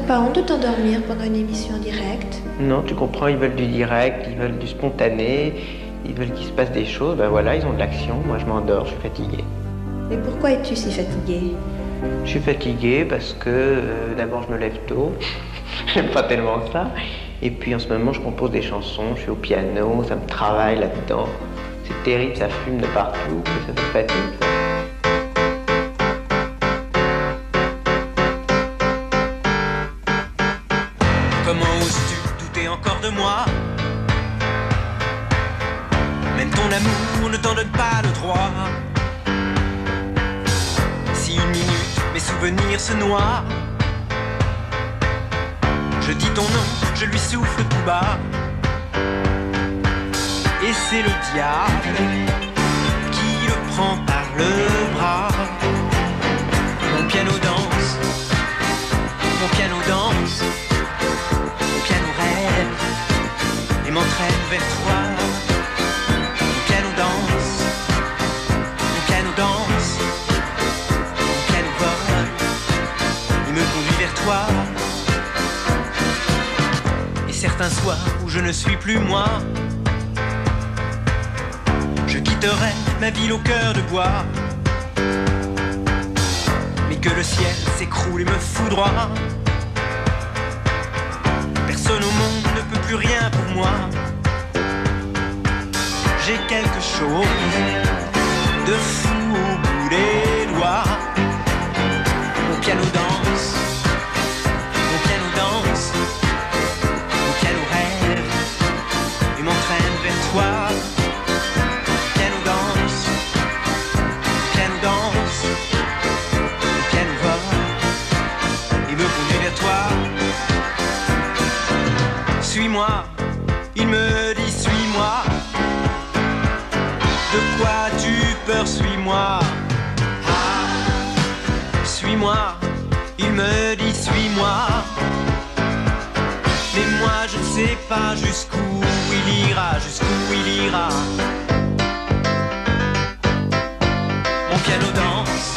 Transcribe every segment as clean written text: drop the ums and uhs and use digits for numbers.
pas honte de t'endormir pendant une émission en direct? Non, tu comprends, ils veulent du direct, ils veulent du spontané, ils veulent qu'il se passe des choses. Ben voilà, ils ont de l'action. Moi, je m'endors, je suis fatigué. Mais pourquoi es-tu si fatigué? Je suis fatigué parce que d'abord, je me lève tôt. J'aime pas tellement ça. Et puis en ce moment, je compose des chansons, je suis au piano, ça me travaille là-dedans. C'est terrible, ça fume de partout, ça me fatigue. Comment oses-tu douter encore de moi? Même ton amour ne t'en donne pas le droit. Si une minute mes souvenirs se noient, je dis ton nom, je lui souffle tout bas. Et c'est le diable qui le prend par le bras. Mon piano danse, mon piano danse, mon piano rêve et m'entraîne vers toi. Mon piano danse, mon piano danse, mon piano vole, il me conduit vers toi. Certains soirs où je ne suis plus moi, je quitterai ma ville au cœur de bois. Mais que le ciel s'écroule et me foudroie, personne au monde ne peut plus rien pour moi. J'ai quelque chose de fou au bout des doigts. Mon piano danse, mon piano danse, m'entraîne vers toi. Piano danse, piano danse, piano vole, il me conduit vers toi. Suis-moi, il me dit suis-moi. De quoi tu peur, suis-moi. Ah, suis-moi, il me dit suis-moi. Mais moi je ne sais pas jusqu'où il ira, jusqu'où il ira. Mon piano danse,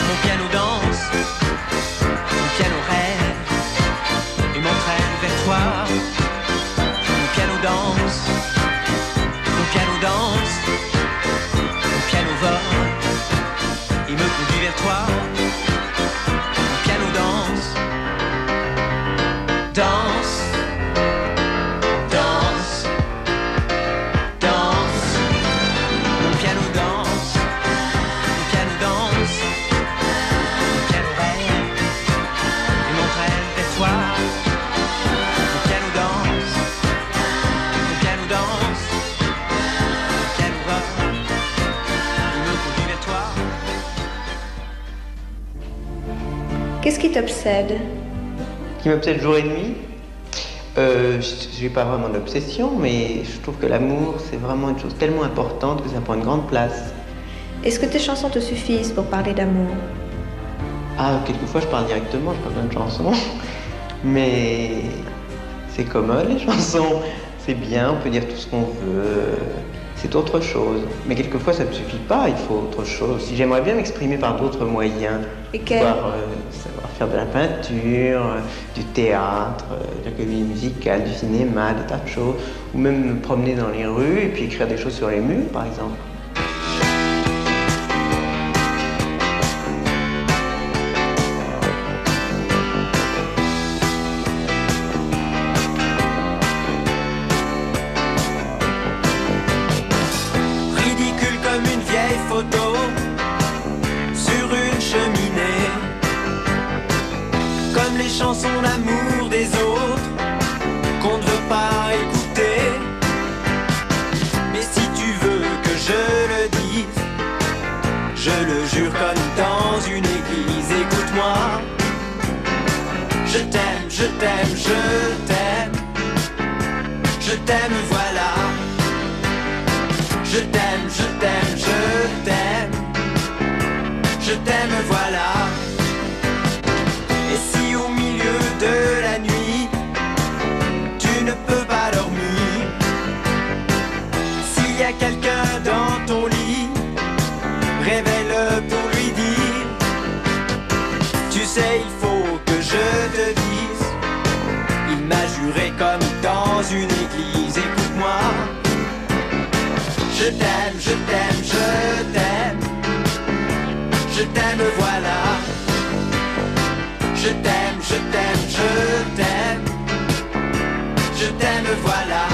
mon piano danse, mon piano rêve et m'entraîne vers toi. Mon piano danse, mon piano danse, mon piano vole, il me conduit vers toi. Mon piano danse, danse. Qu'est-ce qui t'obsède? Qui m'obsède jour et nuit? Je n'ai pas vraiment d'obsession, mais je trouve que l'amour, c'est vraiment une chose tellement importante que ça prend une grande place. Est-ce que tes chansons te suffisent pour parler d'amour? Ah, quelquefois je parle directement, je parle plein de chansons. Mais c'est commode les chansons, c'est bien, on peut dire tout ce qu'on veut. C'est autre chose. Mais quelquefois ça ne suffit pas, il faut autre chose. Si j'aimerais bien m'exprimer par d'autres moyens, savoir faire de la peinture, du théâtre, de la comédie musicale, du cinéma, des tas de choses, ou même me promener dans les rues et puis écrire des choses sur les murs, par exemple. Chansons d'amour des autres qu'on ne veut pas écouter. Mais si tu veux que je le dise, je le jure comme dans une église. Écoute-moi, je t'aime, je t'aime, je t'aime, je t'aime, voilà. Je t'aime, je t'aime, je t'aime, je t'aime, voilà. Et si au milieu de la nuit, tu ne peux pas dormir, s'il y a quelqu'un dans ton lit, révèle-le pour lui dire, tu sais, il faut que je te dise. Je t'aime, je t'aime, je t'aime. Je t'aime, voilà. Je t'aime, je t'aime, je t'aime. Je t'aime, voilà.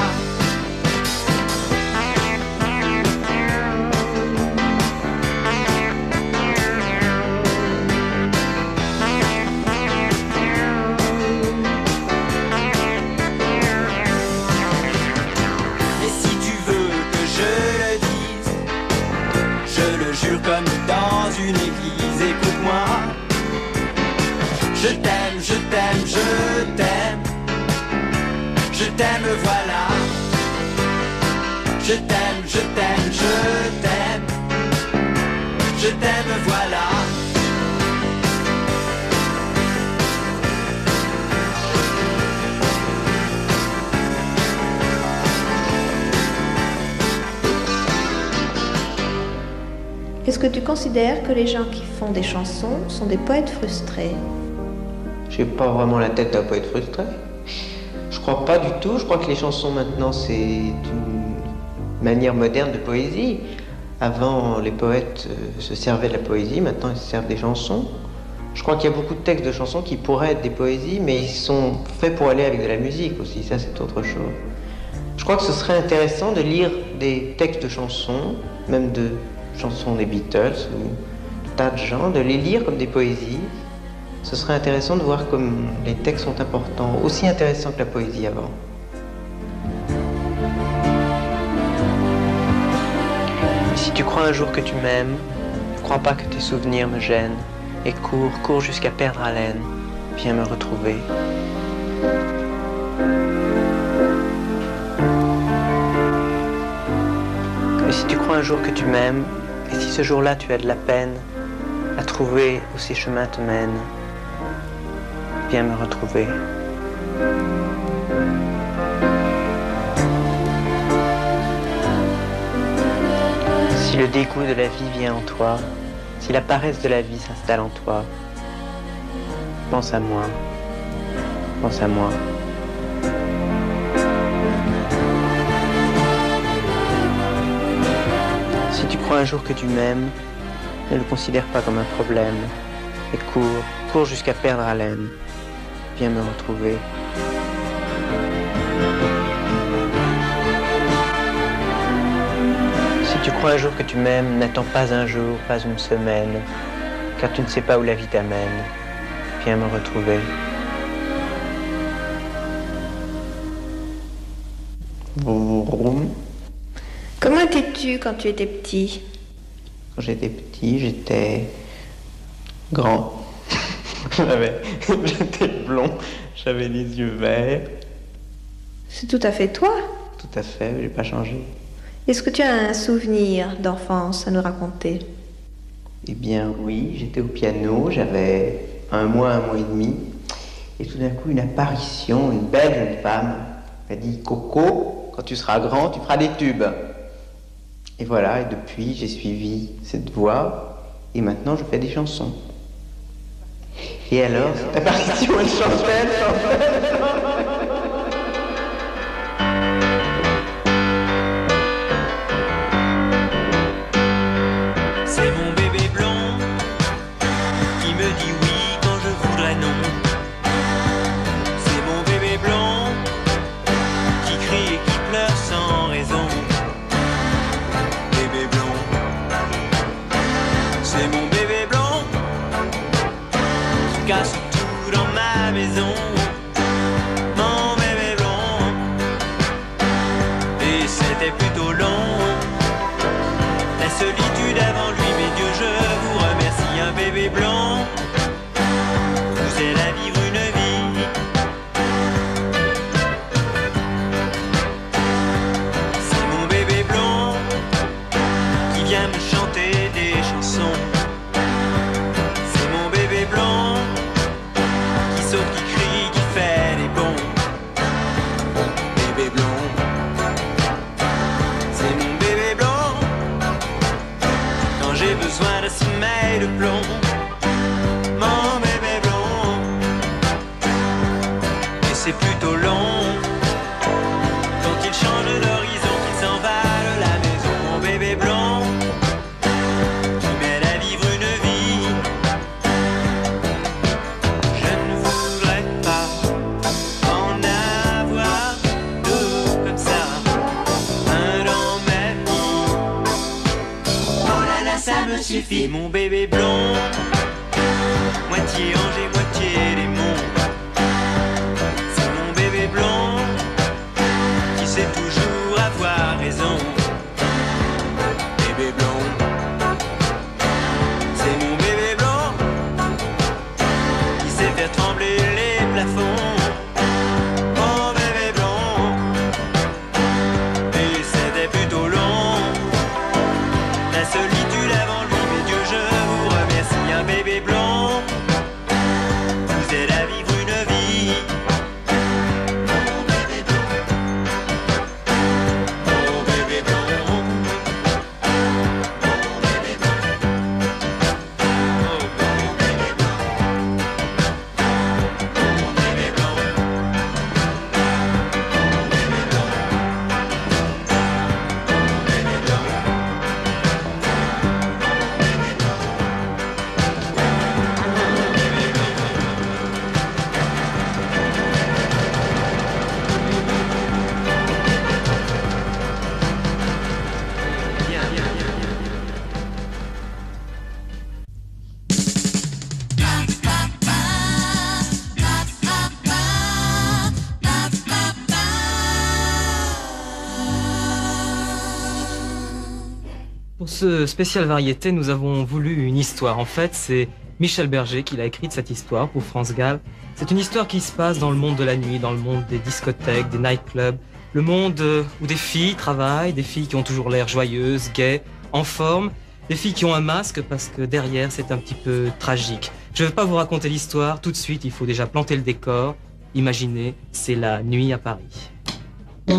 Et si tu veux que je le dise, je le jure comme dans une église, écoute-moi. Je t'aime, je t'aime, je t'aime. Je t'aime, voilà. Je t'aime, je t'aime, je t'aime. Je t'aime, voilà. Est-ce que tu considères que les gens qui font des chansons sont des poètes frustrés? J'ai pas vraiment la tête d'un poète frustré. Je crois pas du tout. Je crois que les chansons maintenant c'est une manière moderne de poésie. Avant, les poètes se servaient de la poésie, maintenant ils se servent des chansons. Je crois qu'il y a beaucoup de textes de chansons qui pourraient être des poésies, mais ils sont faits pour aller avec de la musique aussi, ça c'est autre chose. Je crois que ce serait intéressant de lire des textes de chansons, même de chansons des Beatles ou tas de gens, de les lire comme des poésies. Ce serait intéressant de voir comme les textes sont importants, aussi intéressants que la poésie avant. Si tu crois un jour que tu m'aimes, ne crois pas que tes souvenirs me gênent, et cours, cours jusqu'à perdre haleine, viens me retrouver. Et si tu crois un jour que tu m'aimes, et si ce jour-là tu as de la peine à trouver où ces chemins te mènent, viens me retrouver. Si le dégoût de la vie vient en toi, si la paresse de la vie s'installe en toi, pense à moi, pense à moi. Si tu crois un jour que tu m'aimes, ne le considère pas comme un problème, et cours, cours jusqu'à perdre haleine, viens me retrouver. Si tu crois un jour que tu m'aimes, n'attends pas un jour, pas une semaine, car tu ne sais pas où la vie t'amène. Viens me retrouver. Comment étais-tu quand tu étais petit? Quand j'étais petit, j'étais grand. J'étais blond, j'avais les yeux verts. C'est tout à fait toi. Tout à fait, j'ai pas changé. Est-ce que tu as un souvenir d'enfance à nous raconter? Eh bien oui, j'étais au piano, j'avais un mois et demi, et tout d'un coup une apparition, une belle jeune femme m'a dit « Coco, quand tu seras grand, tu feras des tubes ». Et voilà, et depuis j'ai suivi cette voie, et maintenant je fais des chansons. Et alors, cette apparition, elle chantait. C'est mon bébé blond qui me dit oui quand je voudrais non. C'est mon bébé blond qui crie et qui pleure sans raison. Bébé blond, c'est mon bébé blond qui casse tout dans ma maison. Mon bébé blond, et c'était plutôt long. La solitude avant lui, mais Dieu je vous remercie. Un bébé blanc vous aide à vivre une vie. C'est mon bébé blanc qui vient me chanter des chansons. C'est mon bébé blanc qui saute, qui crie, qui fait des bonds. Bébé blanc, c'est mon bébé blanc quand j'ai besoin de sommeil de plomb. C'est mon bébé blond, moitié ange et moitié démon. C'est mon bébé blond qui sait toujours avoir raison. Bébé blond, c'est mon bébé blond qui sait faire trembler les plafonds. Oh bébé blond, et c'était plutôt long. La solitude avant lui, mais Dieu je vous remercie. Un bébé blond vous aide à vivre une vie. Oh bébé blond, oh bébé blond, oh bébé blond, oh bébé blond, oh bébé blond, oh bébé blond, oh bébé blond. Pour ce spécial variété, nous avons voulu une histoire. En fait, c'est Michel Berger qui l'a écrite cette histoire pour France Gall. C'est une histoire qui se passe dans le monde de la nuit, dans le monde des discothèques, des nightclubs, le monde où des filles travaillent, des filles qui ont toujours l'air joyeuses, gaies, en forme, des filles qui ont un masque parce que derrière c'est un petit peu tragique. Je ne vais pas vous raconter l'histoire, tout de suite il faut déjà planter le décor. Imaginez, c'est la nuit à Paris. Le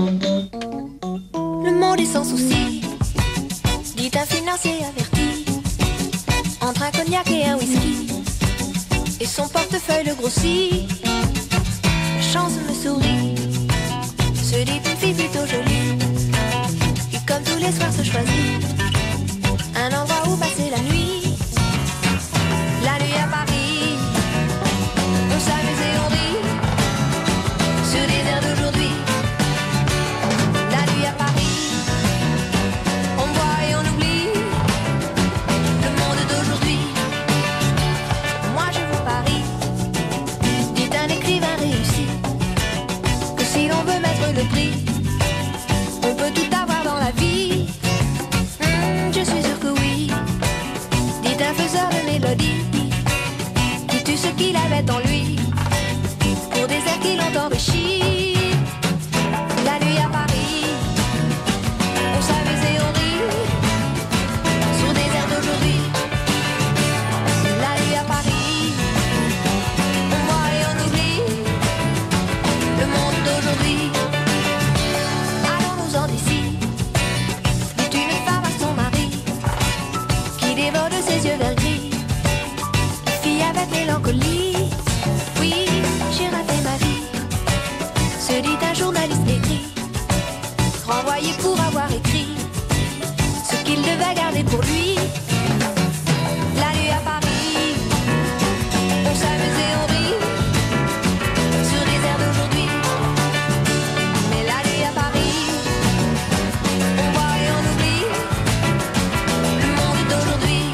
monde est sans souci, dit un financier averti. Entre un cognac et un whisky, et son portefeuille le grossit. La chance me sourit, se dit une fille plutôt jolie, qui comme tous les soirs se choisit un endroit où passer la nuit. La nuit à Paris, on s'amuse et on rit sur les airs d'aujourd'hui. La nuit à Paris, on boit et on oublie le monde d'aujourd'hui. Moi je vous parie, dit un écrivain réussi, que si l'on veut mettre le prix, on peut tout avoir dans la vie. Je suis sûr que oui, dit un faiseur de mélodie, qui tue ce qu'il avait en lui, pour des airs qui l'ont enrichi. La nuit à Paris, on s'amuse et on rit sur des airs d'aujourd'hui. La nuit à Paris, on boit et on oublie le monde d'aujourd'hui. Allons-nous-en d'ici, dit une femme à son mari, qui dévore de ses yeux verts gris, fille avec mélancolie. Oui, j'ai raté ma vie, se dit un journaliste écrit, renvoyé pour avoir écrit ce qu'il devait garder pour lui. La nuit à Paris, on s'amuse et on rit sur les airs d'aujourd'hui. Mais la nuit à Paris, on boit et on oublie le monde d'aujourd'hui.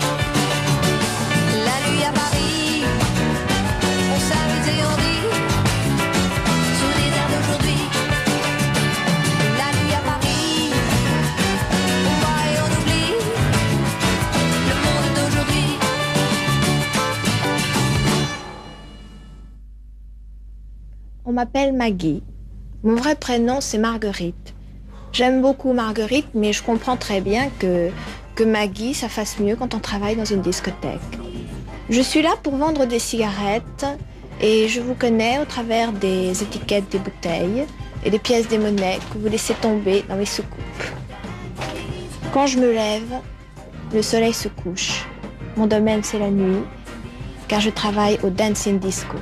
La nuit à Paris, on s'amuse et on rit sur les airs d'aujourd'hui. La nuit à Paris, on boit et on oublie le monde d'aujourd'hui. On m'appelle Maggie. Mon vrai prénom, c'est Marguerite. J'aime beaucoup Marguerite, mais je comprends très bien que Maggie, ça fasse mieux quand on travaille dans une discothèque. Je suis là pour vendre des cigarettes et je vous connais au travers des étiquettes des bouteilles et des pièces des monnaies que vous laissez tomber dans les soucoupes. Quand je me lève, le soleil se couche. Mon domaine, c'est la nuit, car je travaille au Dancing Disco.